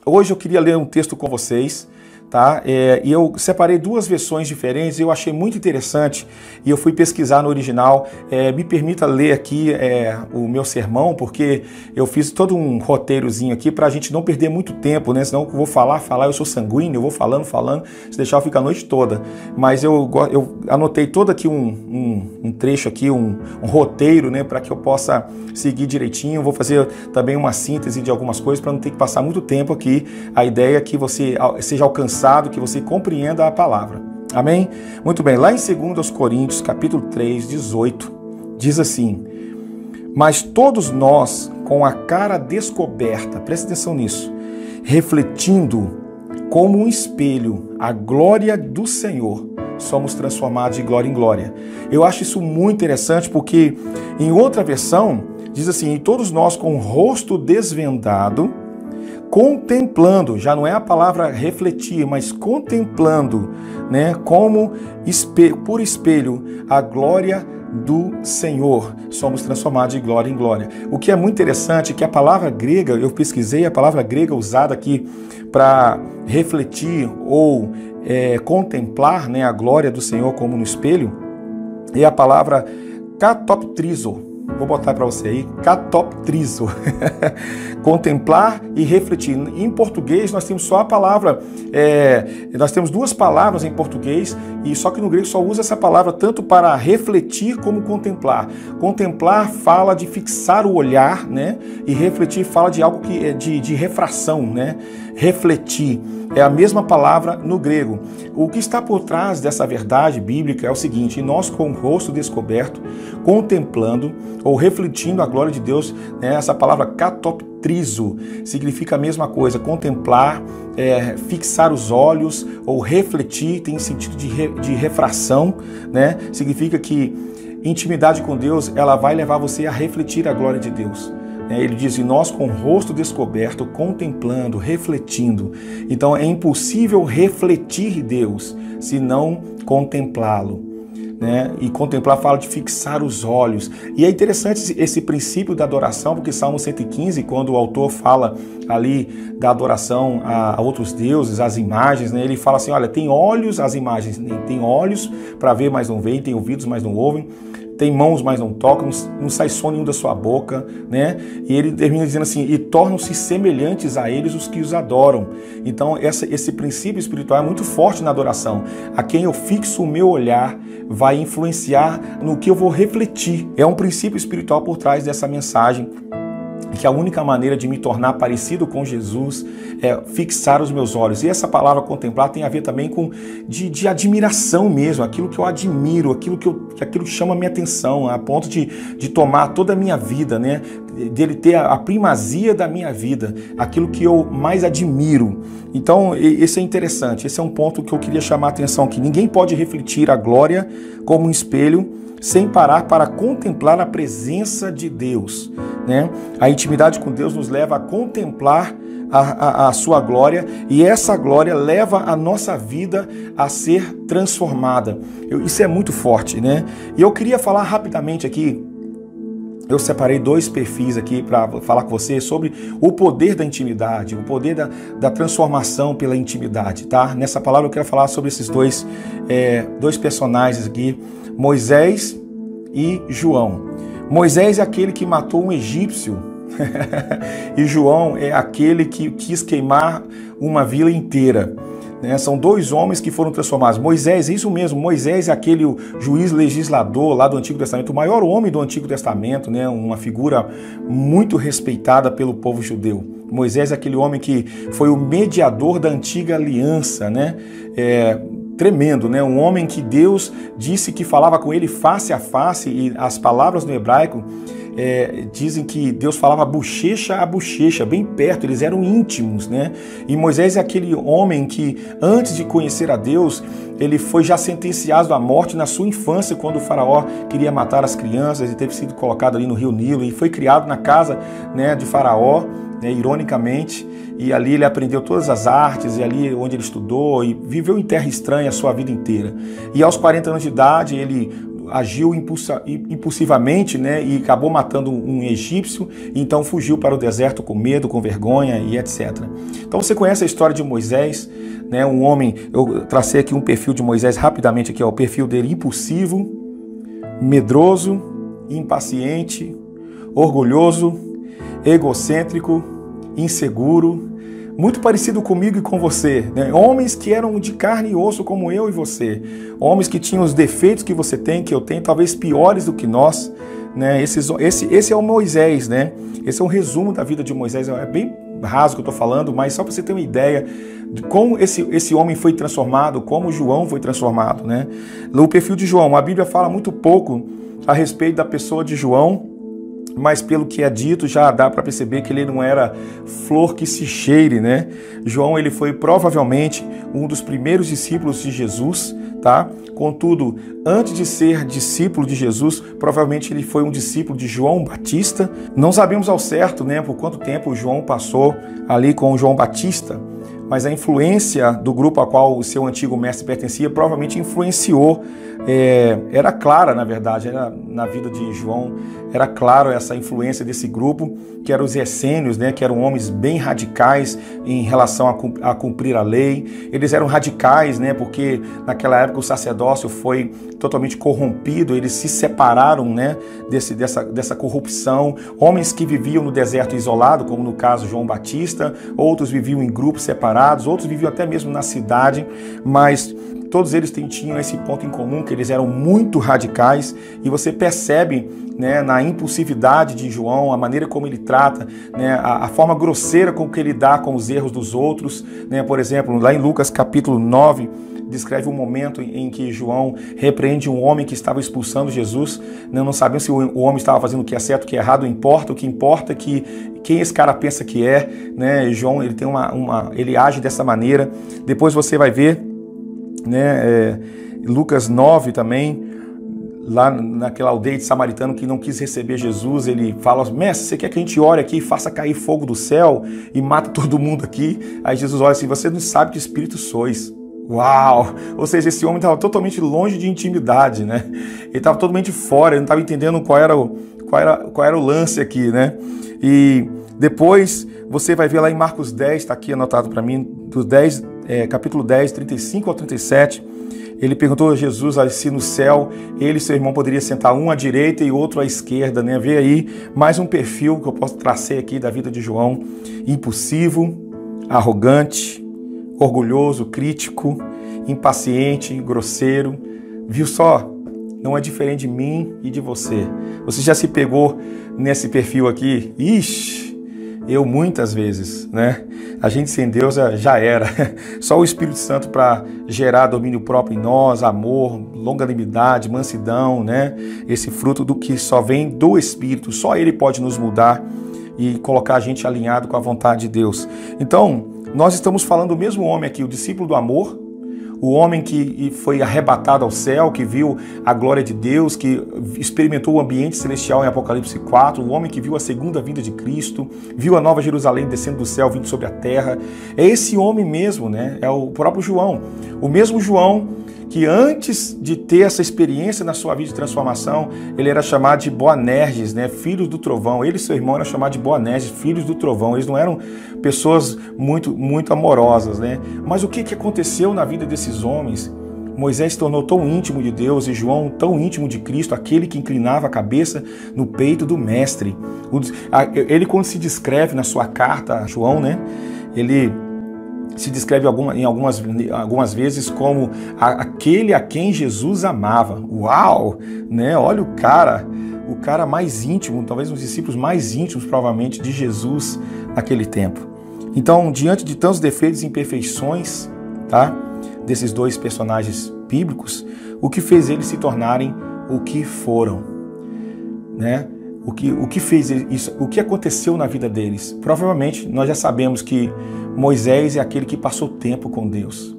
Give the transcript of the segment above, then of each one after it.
Hoje eu queria ler um texto com vocês, tá? E eu separei duas versões diferentes, eu achei muito interessante e eu fui pesquisar no original. Me permita ler aqui o meu sermão, porque eu fiz todo um roteirozinho aqui para a gente não perder muito tempo, né? Senão eu vou falar, eu sou sanguíneo, eu vou falando, se deixar eu ficar a noite toda. Mas eu anotei todo aqui um trecho aqui, um roteiro, né? Para que eu possa seguir direitinho. Vou fazer também uma síntese de algumas coisas para não ter que passar muito tempo aqui. A ideia é que você seja alcançado, que você compreenda a palavra. Amém? Muito bem, lá em 2 Coríntios, capítulo 3, 18, diz assim: mas todos nós, com a cara descoberta, presta atenção nisso, refletindo como um espelho a glória do Senhor, somos transformados de glória em glória. Eu acho isso muito interessante porque em outra versão diz assim: e todos nós com o rosto desvendado, contemplando, já não é a palavra refletir, mas contemplando, né, como por espelho a glória do Senhor, somos transformados de glória em glória. O que é muito interessante é que a palavra grega, eu pesquisei, a palavra grega usada aqui para refletir ou contemplar, né, a glória do Senhor como no espelho, é a palavra katoptrizo. Vou botar para você aí, katoptrizo. Contemplar e refletir. Em português nós temos só a palavra, nós temos duas palavras em português, e só que no grego só usa essa palavra tanto para refletir como contemplar. Contemplar fala de fixar o olhar, né? E refletir fala de algo que é de refração, né? Refletir é a mesma palavra no grego. O que está por trás dessa verdade bíblica é o seguinte: nós com o rosto descoberto, contemplando ou refletindo a glória de Deus, né? Essa palavra katoptrizo significa a mesma coisa, contemplar, fixar os olhos ou refletir, tem sentido de refração, né? Significa que intimidade com Deus, ela vai levar você a refletir a glória de Deus. Ele diz: e nós com o rosto descoberto, contemplando, refletindo. Então é impossível refletir Deus se não contemplá-lo, né? E contemplar fala de fixar os olhos. E é interessante esse princípio da adoração, porque Salmo 115, quando o autor fala ali da adoração a outros deuses, às imagens, né? Ele fala assim: olha, tem olhos, as imagens tem olhos para ver, mas não veem, tem ouvidos, mas não ouvem, tem mãos, mas não tocam, não sai som nenhum da sua boca, né? E ele termina dizendo assim: e tornam-se semelhantes a eles os que os adoram. Então esse princípio espiritual é muito forte na adoração. A quem eu fixo o meu olhar vai influenciar no que eu vou refletir. É um princípio espiritual por trás dessa mensagem, que a única maneira de me tornar parecido com Jesus é fixar os meus olhos. E essa palavra contemplar tem a ver também com de admiração mesmo, aquilo que eu admiro, aquilo que chama a minha atenção, a ponto de tomar toda a minha vida, né? Dele ter a primazia da minha vida, aquilo que eu mais admiro. Então, esse é interessante, esse é um ponto que eu queria chamar a atenção, que ninguém pode refletir a glória como um espelho sem parar para contemplar a presença de Deus, né? A intimidade com Deus nos leva a contemplar a sua glória, e essa glória leva a nossa vida a ser transformada. Isso é muito forte, né? E eu queria falar rapidamente aqui, eu separei dois perfis aqui para falar com você sobre o poder da intimidade, o poder da transformação pela intimidade, tá? Nessa palavra eu quero falar sobre esses dois personagens aqui, Moisés e João. Moisés é aquele que matou um egípcio e João é aquele que quis queimar uma vila inteira. São dois homens que foram transformados. Moisés, isso mesmo, Moisés é aquele juiz legislador lá do Antigo Testamento, o maior homem do Antigo Testamento, né? Uma figura muito respeitada pelo povo judeu. Moisés é aquele homem que foi o mediador da antiga aliança, né? Tremendo, né? Um homem que Deus disse que falava com ele face a face, e as palavras no hebraico dizem que Deus falava bochecha a bochecha, bem perto, eles eram íntimos, né? E Moisés é aquele homem que, antes de conhecer a Deus, ele foi já sentenciado à morte na sua infância, quando o faraó queria matar as crianças, e teve sido colocado ali no rio Nilo, e foi criado na casa, né, de faraó, né, ironicamente, e ali ele aprendeu todas as artes, e ali onde ele estudou, e viveu em terra estranha a sua vida inteira. E aos 40 anos de idade, agiu impulsivamente, né, e acabou matando um egípcio, e então fugiu para o deserto com medo, com vergonha e etc. Então você conhece a história de Moisés, né, um homem, eu tracei aqui um perfil de Moisés rapidamente, aqui, ó, o perfil dele: impulsivo, medroso, impaciente, orgulhoso, egocêntrico, inseguro, muito parecido comigo e com você, né? Homens que eram de carne e osso como eu e você, homens que tinham os defeitos que você tem, que eu tenho, talvez piores do que nós, né? Esse é o Moisés, né? Esse é um resumo da vida de Moisés. É bem raso que eu estou falando, mas só para você ter uma ideia de como esse homem foi transformado, como João foi transformado, né? No perfil de João, a Bíblia fala muito pouco a respeito da pessoa de João, mas pelo que é dito já dá para perceber que ele não era flor que se cheire, né? João, ele foi provavelmente um dos primeiros discípulos de Jesus, tá? Contudo, antes de ser discípulo de Jesus, provavelmente ele foi um discípulo de João Batista. Não sabemos ao certo, né, por quanto tempo João passou ali com João Batista, mas a influência do grupo a qual o seu antigo mestre pertencia provavelmente influenciou, era clara, na verdade, era na vida de João, era claro essa influência desse grupo, que eram os essênios, né, que eram homens bem radicais em relação a cumprir a lei. Eles eram radicais, né, porque naquela época o sacerdócio foi totalmente corrompido, eles se separaram, né, dessa corrupção. Homens que viviam no deserto isolado, como no caso João Batista, outros viviam em grupos separados, outros viviam até mesmo na cidade, mas todos eles tinham esse ponto em comum, que eles eram muito radicais, e você percebe, né, na impulsividade de João, a maneira como ele trata, né, a forma grosseira com que ele dá com os erros dos outros, né? Por exemplo, lá em Lucas capítulo 9, descreve um momento em que João repreende um homem que estava expulsando Jesus. Não sabemos se o homem estava fazendo o que é certo, o que é errado, não importa. O que importa é que quem esse cara pensa que é, né? João, ele tem ele age dessa maneira. Depois você vai ver, né, Lucas 9 também, lá naquela aldeia de samaritano que não quis receber Jesus, ele fala: mestre, você quer que a gente ore aqui e faça cair fogo do céu e mata todo mundo aqui? Aí Jesus olha assim: você não sabe que espírito sois. Uau! Ou seja, esse homem estava totalmente longe de intimidade, né? Ele estava totalmente fora, ele não estava entendendo qual era o lance aqui, né? E depois você vai ver lá em Marcos 10, está aqui anotado para mim, capítulo 10, 35 ao 37, ele perguntou a Jesus se no céu ele e seu irmão poderiam sentar um à direita e outro à esquerda, né? Vê aí mais um perfil que eu posso traçar aqui da vida de João: impulsivo, arrogante, orgulhoso, crítico, impaciente, grosseiro. Viu só? Não é diferente de mim e de você. Você já se pegou nesse perfil aqui? Ixi, eu muitas vezes, né? A gente sem Deus já era. Só o Espírito Santo para gerar domínio próprio em nós, amor, longanimidade, mansidão, né? Esse fruto do que só vem do Espírito. Só Ele pode nos mudar e colocar a gente alinhado com a vontade de Deus. Então, nós estamos falando do mesmo homem aqui, o discípulo do amor, o homem que foi arrebatado ao céu, que viu a glória de Deus, que experimentou o ambiente celestial em Apocalipse 4, o homem que viu a segunda vinda de Cristo, viu a nova Jerusalém descendo do céu, vindo sobre a terra. É esse homem mesmo, né? É o próprio João. O mesmo João que antes de ter essa experiência na sua vida de transformação, ele era chamado de Boanerges, né? Filhos do trovão. Ele e seu irmão eram chamados de Boanerges, filhos do trovão. Eles não eram pessoas muito amorosas, né? Mas o que aconteceu na vida desses homens? Moisés se tornou tão íntimo de Deus e João tão íntimo de Cristo, aquele que inclinava a cabeça no peito do mestre. Ele, quando se descreve na sua carta a João, né? Ele se descreve algumas vezes como aquele a quem Jesus amava. Uau! Né? Olha o cara mais íntimo, talvez um dos discípulos mais íntimos, provavelmente, de Jesus naquele tempo. Então, diante de tantos defeitos e imperfeições, tá, desses dois personagens bíblicos, o que fez eles se tornarem o que foram, né? O que fez isso? O que aconteceu na vida deles? Provavelmente nós já sabemos que Moisés é aquele que passou tempo com Deus.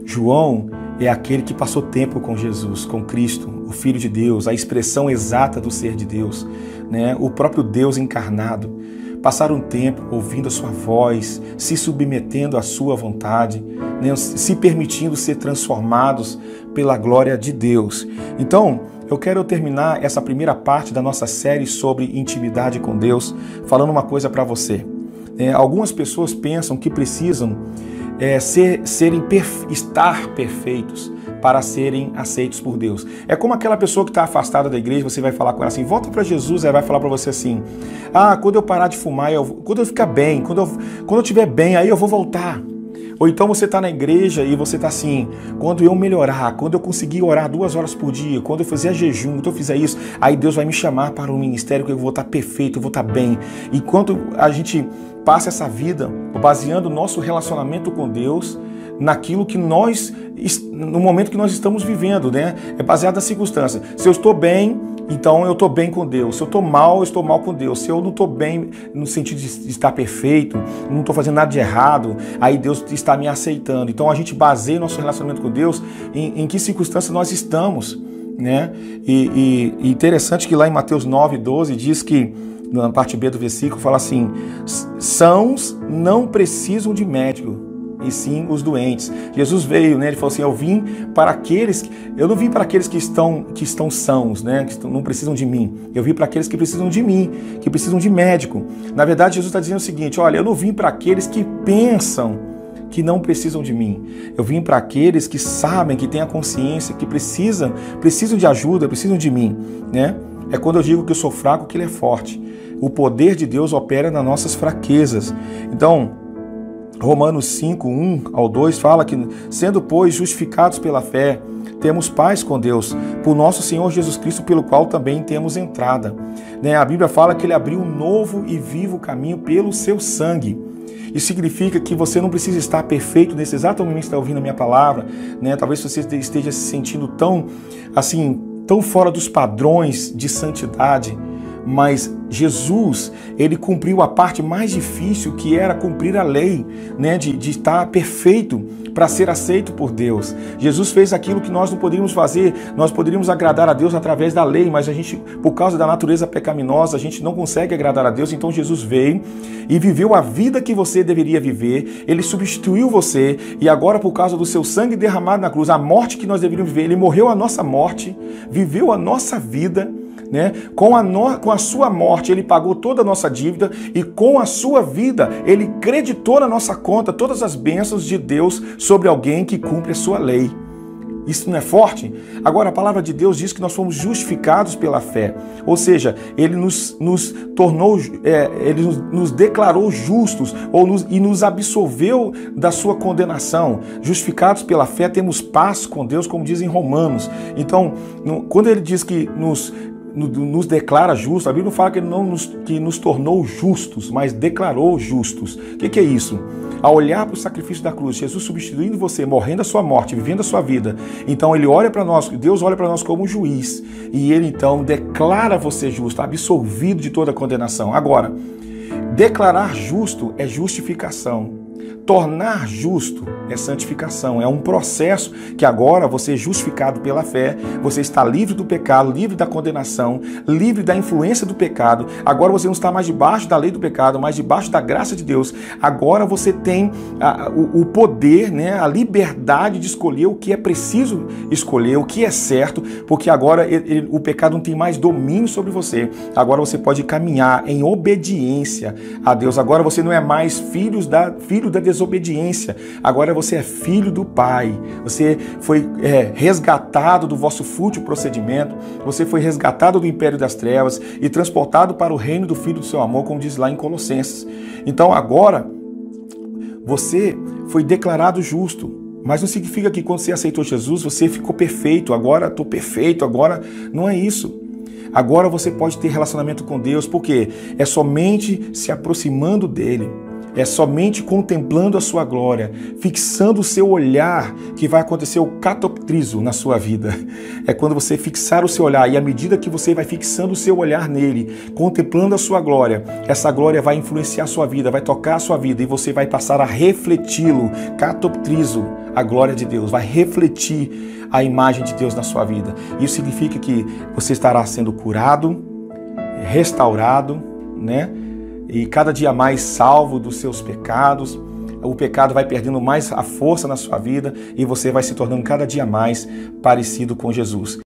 João é aquele que passou tempo com Jesus, com Cristo, o Filho de Deus, a expressão exata do ser de Deus, né? O próprio Deus encarnado. passar um tempo ouvindo a sua voz, se submetendo à sua vontade, né? Se permitindo ser transformados pela glória de Deus. Então, eu quero terminar essa primeira parte da nossa série sobre intimidade com Deus, falando uma coisa para você. Algumas pessoas pensam que precisam estar perfeitos para serem aceitos por Deus. É como aquela pessoa que está afastada da igreja, você vai falar com ela assim, volta para Jesus, ela vai falar para você assim, quando eu parar de fumar, quando eu ficar bem, quando eu estiver bem, aí eu vou voltar. Ou então você está na igreja e você está assim, quando eu melhorar, quando eu conseguir orar 2 horas por dia, quando eu fizer jejum, quando eu fizer isso, aí Deus vai me chamar para um ministério que eu vou estar perfeito, eu vou estar bem. Enquanto a gente passa essa vida baseando o nosso relacionamento com Deus naquilo que no momento que nós estamos vivendo, né? É baseado na circunstância. Se eu estou bem, então eu estou bem com Deus. Se eu estou mal, eu estou mal com Deus. Se eu não estou bem no sentido de estar perfeito, não estou fazendo nada de errado, aí Deus está me aceitando. Então a gente baseia nosso relacionamento com Deus em que circunstância nós estamos, né? E interessante que lá em Mateus 9:12 diz que, na parte B do versículo, fala assim, sãos não precisam de médico, e sim os doentes. Jesus veio, né? Ele falou assim, eu não vim para aqueles que estão sãos, né? Que não precisam de mim. Eu vim para aqueles que precisam de mim, que precisam de médico. Na verdade, Jesus está dizendo o seguinte, olha, eu não vim para aqueles que pensam que não precisam de mim. Eu vim para aqueles que sabem, que têm a consciência, que precisam de ajuda, precisam de mim, né? É quando eu digo que eu sou fraco que ele é forte. O poder de Deus opera nas nossas fraquezas. Então, Romanos 5:1-2 fala que, sendo, pois, justificados pela fé, temos paz com Deus, por nosso Senhor Jesus Cristo, pelo qual também temos entrada. A Bíblia fala que ele abriu um novo e vivo caminho pelo seu sangue. Isso significa que você não precisa estar perfeito nesse exato momento que está ouvindo a minha palavra, né? Talvez você esteja se sentindo tão fora dos padrões de santidade, mas Jesus, ele cumpriu a parte mais difícil, que era cumprir a lei, né? De estar perfeito para ser aceito por Deus. Jesus fez aquilo que nós não poderíamos fazer. Nós poderíamos agradar a Deus através da lei, mas a gente, por causa da natureza pecaminosa, a gente não consegue agradar a Deus. Então Jesus veio e viveu a vida que você deveria viver. Ele substituiu você e agora, por causa do seu sangue derramado na cruz, a morte que nós deveríamos viver, ele morreu a nossa morte, viveu a nossa vida, né? Com a sua morte ele pagou toda a nossa dívida e com a sua vida ele creditou na nossa conta todas as bênçãos de Deus sobre alguém que cumpre a sua lei. Isso não é forte? Agora a palavra de Deus diz que nós fomos justificados pela fé, ou seja, ele nos tornou, ele nos declarou justos e nos absolveu da sua condenação. Justificados pela fé temos paz com Deus, como diz em Romanos. Então, quando ele diz que nos declara justos, a Bíblia não fala que nos tornou justos, mas declarou justos. O que é isso? Ao olhar para o sacrifício da cruz, Jesus substituindo você, morrendo a sua morte, vivendo a sua vida, então ele olha para nós, Deus olha para nós como juiz, e ele então declara você justo, absolvido de toda a condenação. Agora, declarar justo é justificação. Tornar justo é santificação, é um processo que agora você é justificado pela fé, você está livre do pecado, livre da condenação, livre da influência do pecado. Agora você não está mais debaixo da lei do pecado, mas debaixo da graça de Deus. Agora você tem o poder, né, a liberdade de escolher o que é preciso escolher, o que é certo, porque agora o pecado não tem mais domínio sobre você. Agora você pode caminhar em obediência a Deus. Agora você não é mais filho da desobediência. Agora você é filho do Pai. Você foi resgatado do vosso fútil procedimento. Você foi resgatado do império das trevas e transportado para o reino do Filho do seu amor, como diz lá em Colossenses. Então agora você foi declarado justo. Mas não significa que quando você aceitou Jesus, você ficou perfeito. Agora estou perfeito. Agora não é isso. Agora você pode ter relacionamento com Deus, porque é somente se aproximando dele. É somente contemplando a sua glória, fixando o seu olhar, que vai acontecer o catoptrizo na sua vida. É quando você fixar o seu olhar, e à medida que você vai fixando o seu olhar nele, contemplando a sua glória, essa glória vai influenciar a sua vida, vai tocar a sua vida, e você vai passar a refleti-lo, catoptrizo, a glória de Deus, vai refletir a imagem de Deus na sua vida. Isso significa que você estará sendo curado, restaurado, né? e cada dia mais salvo dos seus pecados. O pecado vai perdendo mais a força na sua vida e você vai se tornando cada dia mais parecido com Jesus.